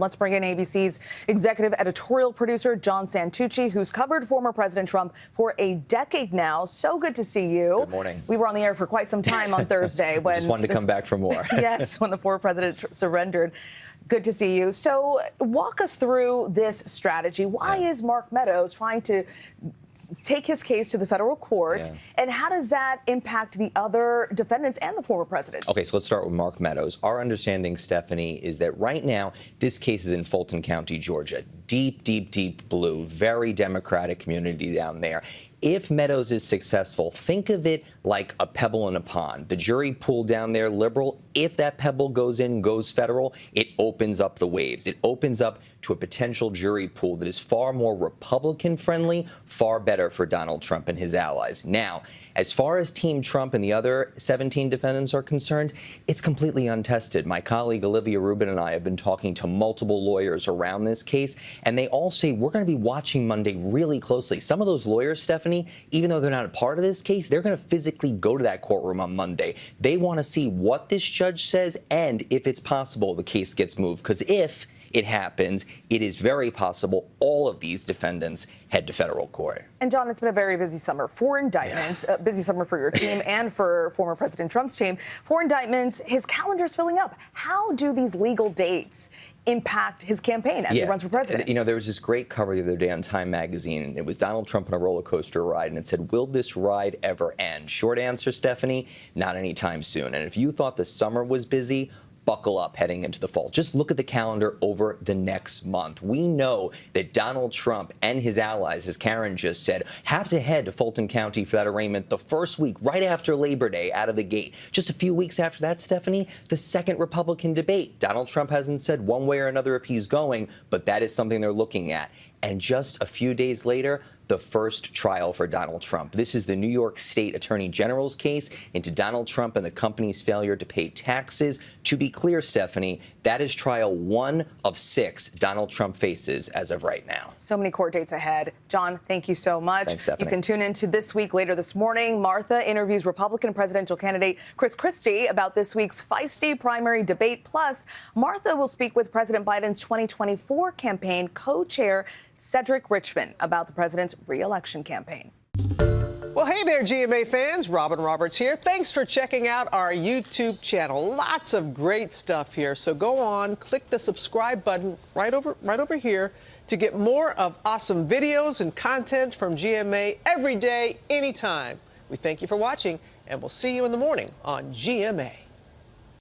Let's bring in ABC's executive editorial producer, John Santucci, who's covered former President Trump for a decade now. So good to see you. Good morning. We were on the air for quite some time on Thursday. When just wanted to come back for more. Yes, when the former president surrendered. Good to see you. So walk us through this strategy. Why is Mark Meadows trying to take his case to the federal court, and how does that impact the other defendants and the former president? Okay, so let's start with Mark Meadows. Our understanding, Stephanie, is that right now this case is in Fulton County, Georgia. Deep, deep, deep blue, very Democratic community down there. If Meadows is successful, think of it like a pebble in a pond. The jury pool down there, liberal, if that pebble goes in, goes federal, it opens up the waves. It opens up to a potential jury pool that is far more Republican-friendly, far better for Donald Trump and his allies. Now, as far as Team Trump and the other 17 defendants are concerned, it's completely untested. My colleague Olivia Rubin and I have been talking to multiple lawyers around this case, and they all say we're going to be watching Monday really closely. Some of those lawyers, Stephanie, even though they're not a part of this case, they're going to physically go to that courtroom on Monday. They want to see what this judge says and if it's possible the case gets moved. Because if it happens, it is very possible all of these defendants head to federal court. And John, it's been a very busy summer. 4 indictments, a busy summer for your team and for former President Trump's team. 4 indictments, his calendar's filling up. How do these legal dates impact his campaign as he runs for president? You know, there was this great cover the other day on Time magazine, and it was Donald Trump on a roller coaster ride, and it said, will this ride ever end? Short answer, Stephanie, not anytime soon. And if you thought the summer was busy, buckle up heading into the fall. Just look at the calendar over the next month. We know that Donald Trump and his allies, as Karen just said, have to head to Fulton County for that arraignment the first week, right after Labor Day, out of the gate. Just a few weeks after that, Stephanie, the second Republican debate. Donald Trump hasn't said one way or another if he's going, but that is something they're looking at. And just a few days later, the first trial for Donald Trump. This is the New York State Attorney General's case into Donald Trump and the company's failure to pay taxes. To be clear, Stephanie, that is trial 1 of 6 Donald Trump faces as of right now. So many court dates ahead. John, thank you so much. Thanks, Stephanie. You can tune into This Week later this morning. Martha interviews Republican presidential candidate Chris Christie about this week's feisty primary debate. Plus, Martha will speak with President Biden's 2024 campaign co-chair Cedric Richmond about the president's re-election campaign. Well, hey there, GMA fans. Robin Roberts here. Thanks for checking out our YouTube channel. Lots of great stuff here. So go on, click the subscribe button right over here to get more of awesome videos and content from GMA every day, anytime. We thank you for watching, and we'll see you in the morning on GMA.